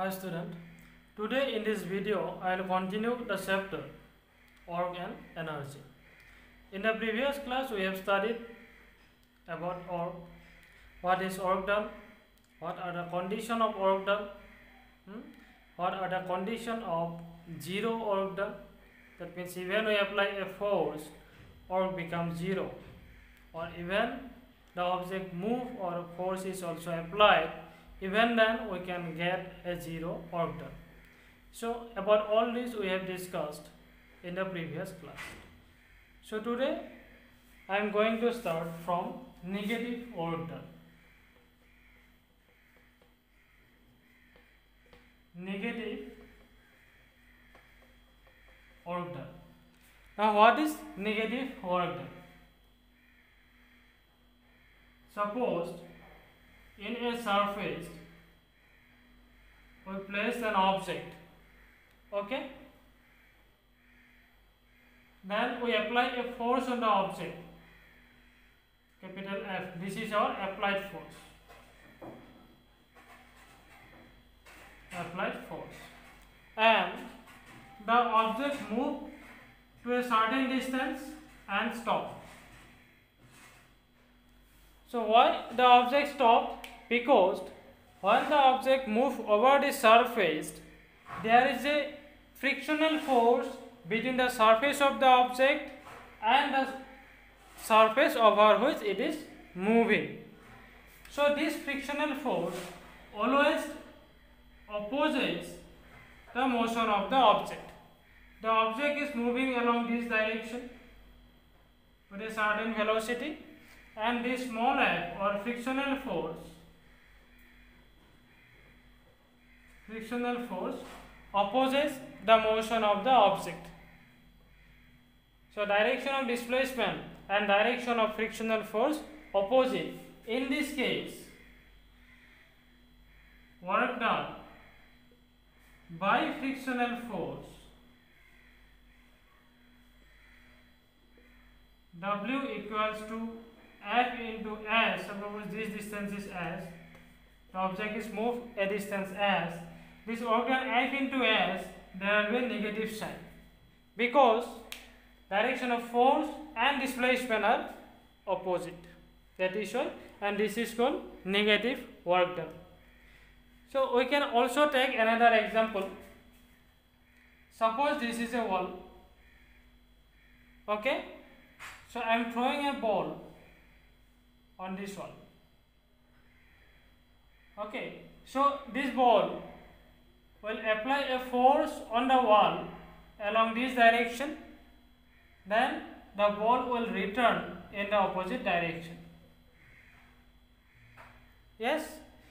Hi student, today in this video I will continue the chapter Org and Energy. In the previous class we have studied about org, what is org done, what are the conditions of org done, what are the conditions of zero org done. That means even we apply a force, org becomes zero, or even the object move or force is also applied, even then we can get a zero org done. So about all this we have discussed in the previous class. So today I am going to start from negative org done. Negative org done. Now what is negative org done? Suppose in a surface we place an object, okay? Then we apply a force on the object, capital F. This is our applied force. Applied force. And the object move to a certain distance and stop. So why the object stopped? Because when the object moves over the surface, there is a frictional force between the surface of the object and the surface over which it is moving. So this frictional force always opposes the motion of the object. The object is moving along this direction with a certain velocity, and this small f or frictional force opposes the motion of the object. So direction of displacement and direction of frictional force opposite. In this case, work done by frictional force W equals to F into S. Suppose this distance is S, the object is moved a distance S. This organ F into S, there will be a negative sign because direction of force and displacement are opposite. That is why, and this is called negative work done. So we can also take another example. Suppose this is a wall, okay? So I am throwing a ball on this wall, okay? So this ball will apply a force on the wall along this direction, then the ball will return in the opposite direction. Yes?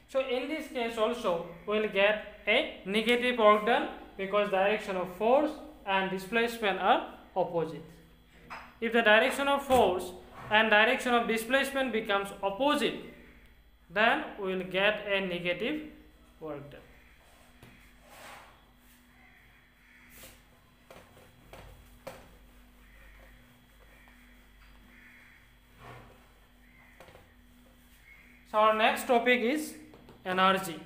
So in this case also we will get a negative work done because direction of force and displacement are opposite. If the direction of force and direction of displacement becomes opposite, then we will get a negative work done. So our next topic is energy.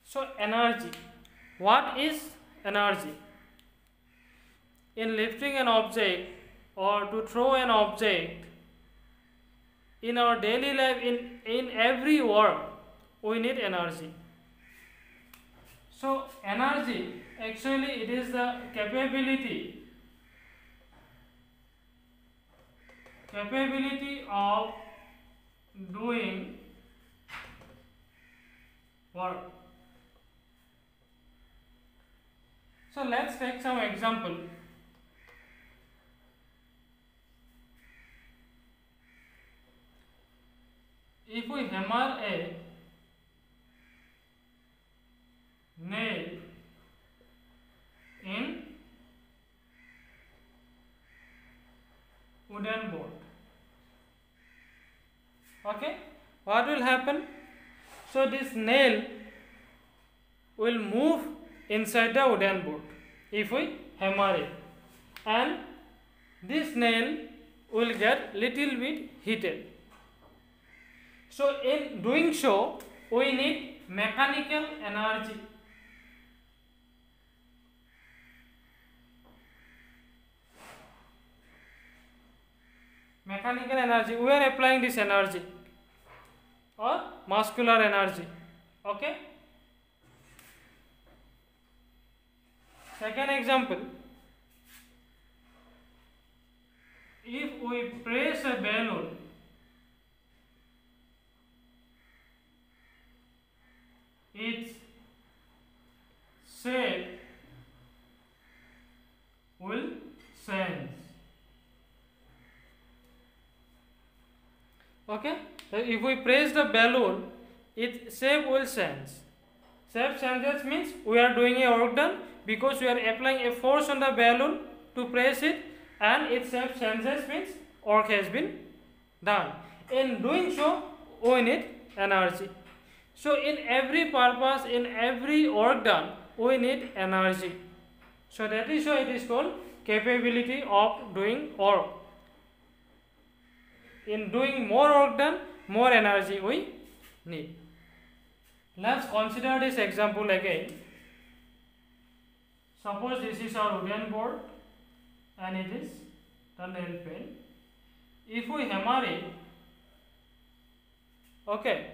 So energy. What is energy? In lifting an object or to throw an object, in our daily life, in every work, we need energy. So energy, actually it is the capability of doing work. So let's take some example. If we hammer a nail in wooden board, okay, what will happen? So this nail will move inside the wooden board if we hammer it, and this nail will get little bit heated. So in doing so, we need mechanical energy. Mechanical energy, we are applying this energy or muscular energy. Okay. Second example, if we press a balloon, its shape will change. Okay, so if we press the balloon, its shape will change. Shape changes means we are doing a work done because we are applying a force on the balloon to press it, and its shape changes means work has been done. In doing so, we need energy. So in every purpose, in every work done, we need energy. So that is why it is called capability of doing work. In doing more work done, more energy we need. Let's consider this example again. Suppose this is our wooden board and it is the nail pen. If we hammer it, okay,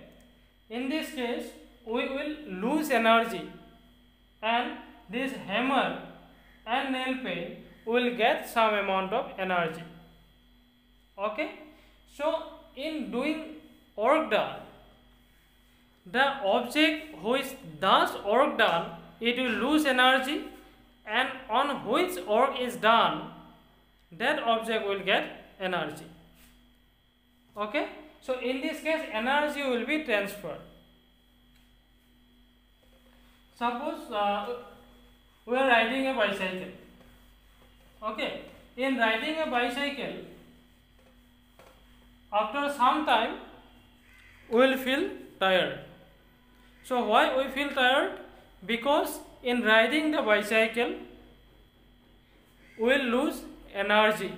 in this case we will lose energy, and this hammer and nail pen will get some amount of energy. Okay, so in doing work done, the object which does work done, it will lose energy, and on which work is done, that object will get energy. Okay, so in this case energy will be transferred. Suppose we are riding a bicycle. Okay, in riding a bicycle, after some time we will feel tired. So why we feel tired? Because in riding the bicycle we will lose energy,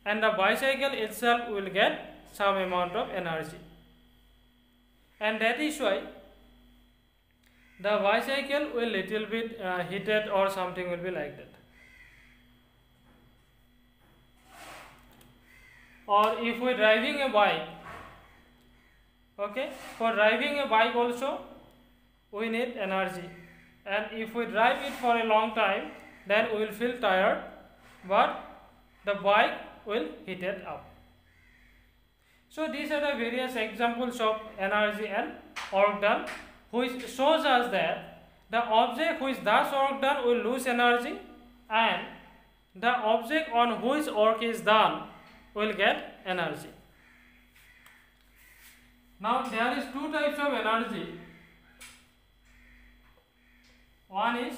and the bicycle itself will get some amount of energy, and that is why the bicycle will little bit heated or something will be like that. Or if we are driving a bike, okay, for driving a bike also we need energy, and if we drive it for a long time, then we will feel tired, but the bike will heat it up. So these are the various examples of energy and work done, which shows us that the object which does work done will lose energy, and the object on which work is done will get energy. Now there is two types of energy. One is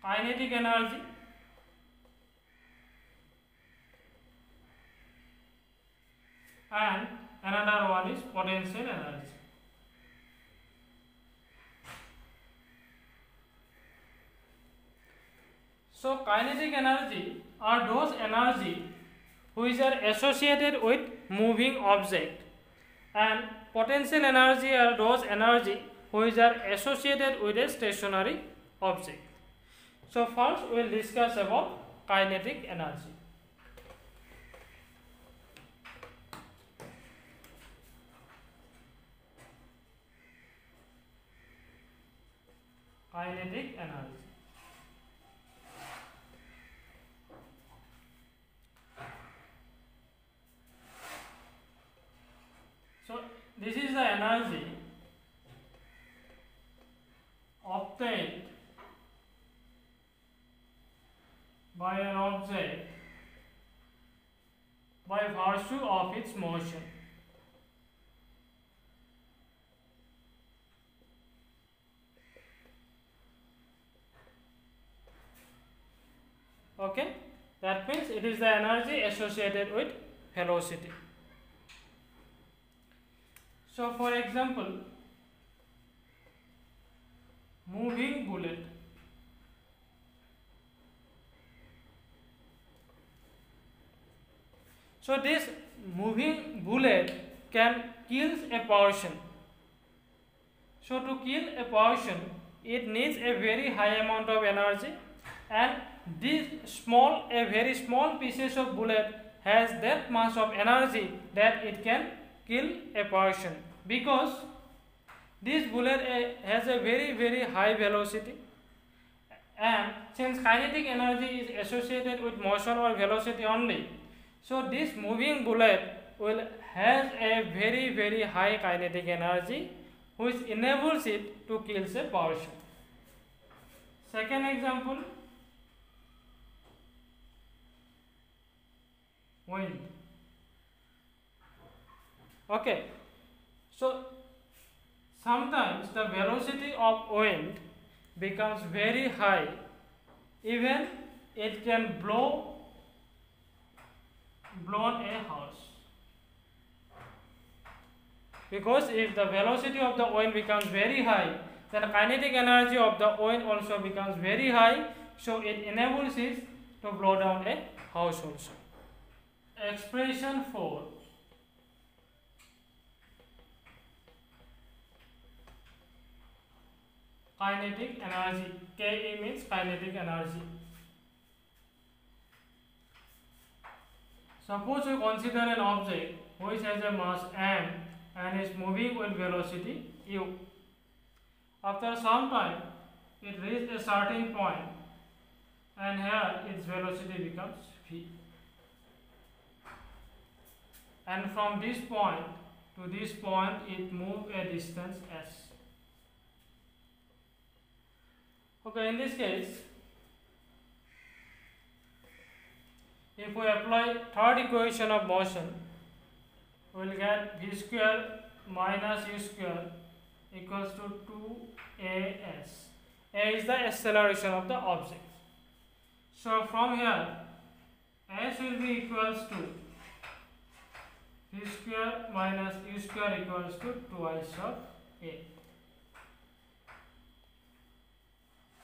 kinetic energy and another one is potential energy. So kinetic energy are those energy which are associated with moving object, and potential energy are those energy which are associated with a stationary object. So first we will discuss about kinetic energy. Kinetic energy. So this is the energy obtained by an object by virtue of its motion. Okay, that means it is the energy associated with velocity. So for example, moving bullet. So this moving bullet can kill a person. So to kill a person, it needs a very high amount of energy, and this very small pieces of bullet has that much of energy that it can kill a person, because this bullet has a very high velocity, and since kinetic energy is associated with motion or velocity only, so this moving bullet will has a very high kinetic energy, which enables it to kill a person. Second example, wind. Okay, so sometimes the velocity of wind becomes very high, even it can blow a house, because if the velocity of the wind becomes very high, then the kinetic energy of the wind also becomes very high, so it enables it to blow down a house also. Expression 4. Kinetic energy. Ke means kinetic energy. Suppose we consider an object which has a mass m and is moving with velocity u. After some time, it reaches a certain point, and here its velocity becomes v. And from this point to this point, it moves a distance s. Okay, in this case, if we apply third equation of motion, we will get v square minus u square equals to 2as. A is the acceleration of the object. So from here, s will be equals to v square minus u square equals to twice of a.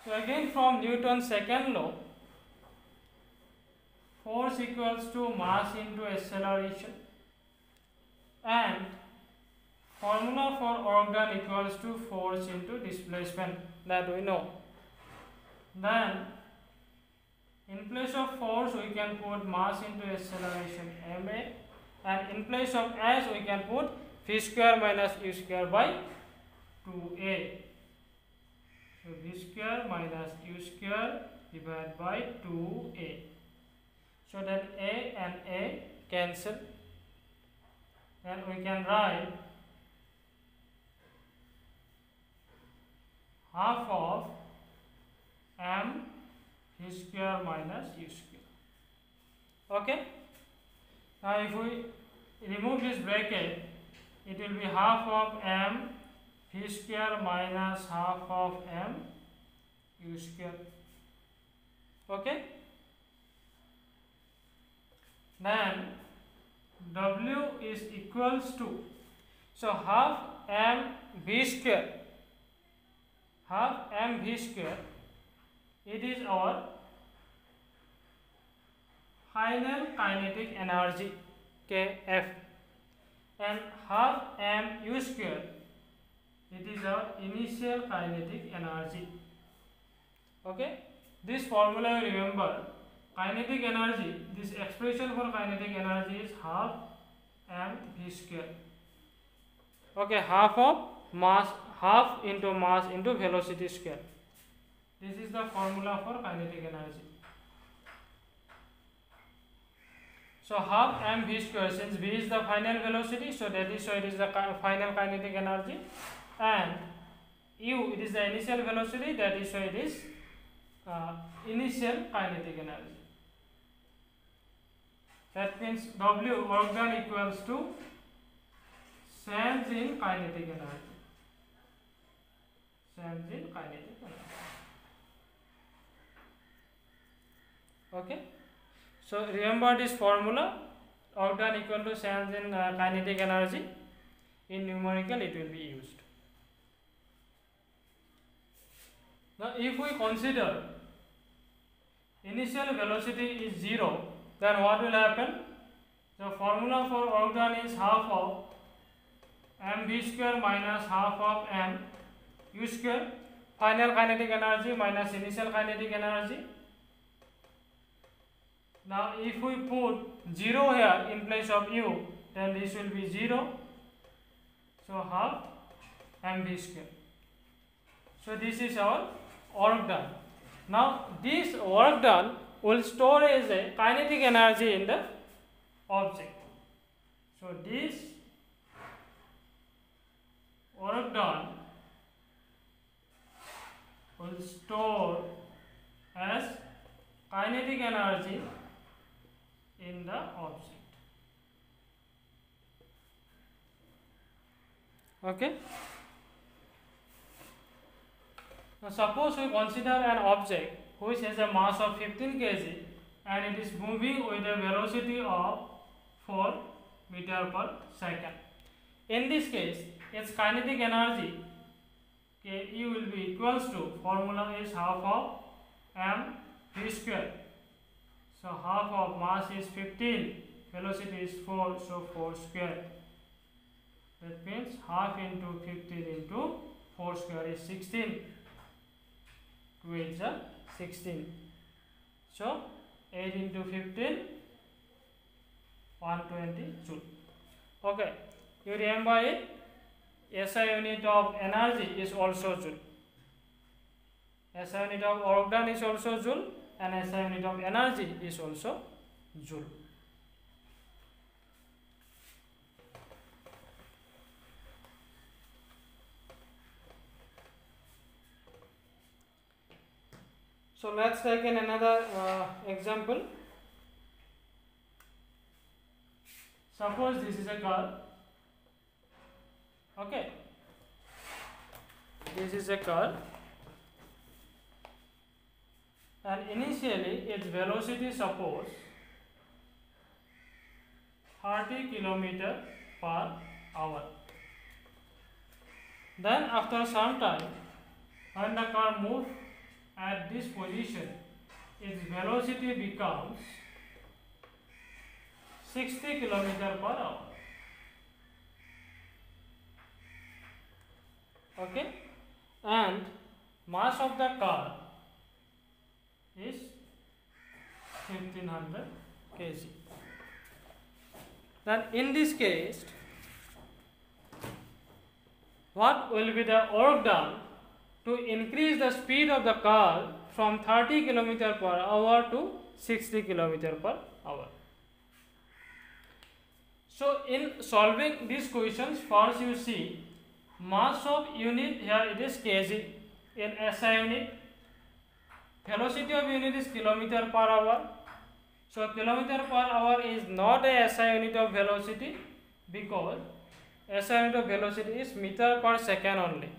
So again, from Newton's second law, force equals to mass into acceleration, and formula for work done equals to force into displacement, that we know. Then in place of force we can put mass into acceleration ma, and in place of s we can put v square minus u square by 2a. So v square minus u square divided by 2a. So that a and a cancel, and we can write half of m v square minus u square. Okay. Now if we remove this bracket, it will be half of m v square minus half of m u square. Okay. Then w is equals to, so half m v square, it is our final kinetic energy kf, and half m u square, it is our initial kinetic energy. Okay, this formula you remember. Kinetic energy, this expression for kinetic energy is half m v square. Okay, half of mass, half into mass into velocity square. This is the formula for kinetic energy. So half m v square, since v is the final velocity, so that is why it is the final kinetic energy, and u, it is the initial velocity, that is why it is initial kinetic energy. That means W work done equals to change in kinetic energy. Change in kinetic energy. Okay. So remember this formula, work done equal to change in kinetic energy. In numerical it will be used. Now if we consider initial velocity is 0, then what will happen? The formula for work done is half of mv square minus half of m u square. Final kinetic energy minus initial kinetic energy. Now if we put 0 here in place of u, then this will be 0. So half mv square. So this is our work done. Now this work done will store as a kinetic energy in the object. So this work done will store as kinetic energy in the object. Okay. Now suppose we consider an object which has a mass of 15 kg and it is moving with a velocity of 4 meter per second. In this case, its kinetic energy Ke will be equals to, formula is half of m v square. So half of mass is 15, velocity is 4, so 4 square. That means half into 15 into 4 square is 16. 2 is 16. So 8 into 15, 120 joule. Okay, you remember it? SI unit of energy is also joule. SI unit of work done is also joule, and SI unit of energy is also joule. So let's take another example. Suppose this is a car. Okay, this is a car, and initially its velocity suppose 30 km per hour. Then after some time, when the car moves at this position, its velocity becomes 60 km per hour. Okay, and mass of the car is 1500 kg. Then in this case, what will be the work done to increase the speed of the car from 30 km per hour to 60 km per hour? So in solving these questions, first you see mass of unit, here it is kg in SI unit, velocity of unit is kilometer per hour. So kilometer per hour is not a SI unit of velocity, because SI unit of velocity is meter per second only.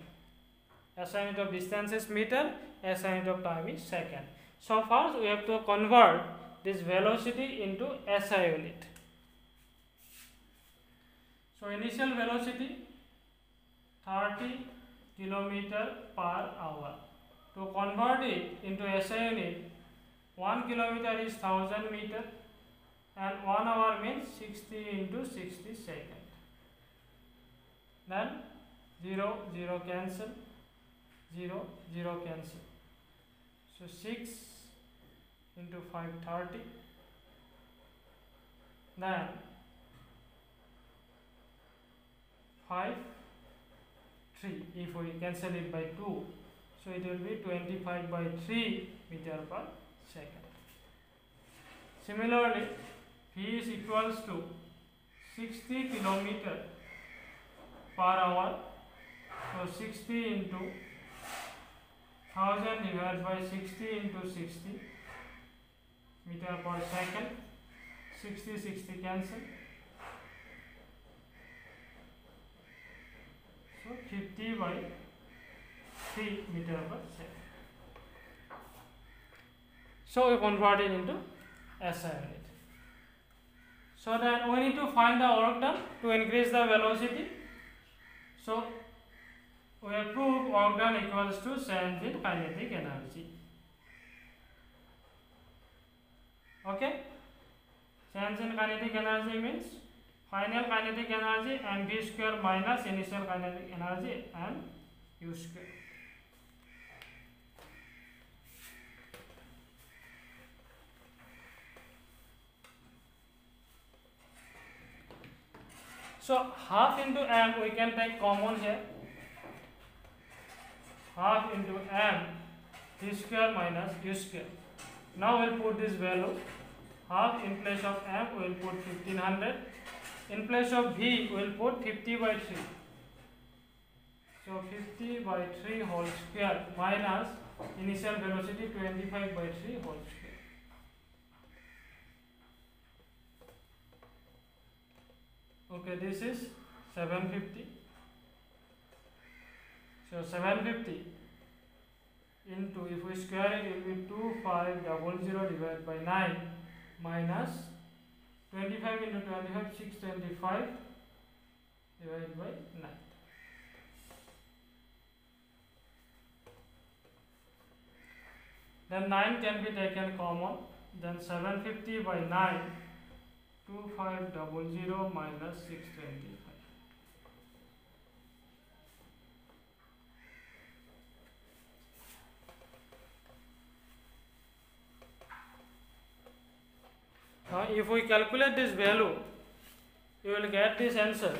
SI unit of distance is meter, SI unit of time is second. So first we have to convert this velocity into SI unit. So initial velocity 30 km per hour. To convert it into SI unit, 1 km is 1000 meter and 1 hour means 60 into 60 seconds. Then 0, 0 cancel, 0, 0 cancel. So 6 into 530. Then 5, 3. If we cancel it by 2, so it will be 25 by 3 meter per second. Similarly, V is equals to 60 km per hour. So 60 into 1000 divided by 60 into 60 meter per second. 60, 60 cancel. So 50 by 3 meter per second. So we convert it into SI unit. So then we need to find the work done to increase the velocity. So we have proved work done equals to change in kinetic energy. Okay. Change in kinetic energy means final kinetic energy mv square minus initial kinetic energy m u square. So half into m we can take common here. Half into m v square minus u square. Now we'll put this value. Half in place of m we'll put 1500. In place of v we'll put 50 by 3. So 50 by 3 whole square minus initial velocity 25 by 3 whole square. Okay, this is 750. So 750 into, if we square it, it will be 2500 divided by 9 minus 25 into 25, 625 divided by 9. Then 9 can be taken common. Then 750 by 9, 2500 minus 625. Now if we calculate this value, you will get this answer.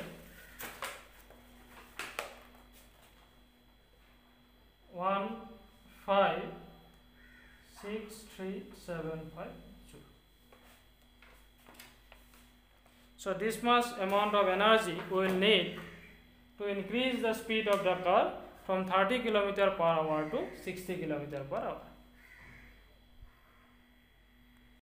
1563752. So this much amount of energy we will need to increase the speed of the car from 30 km per hour to 60 km per hour.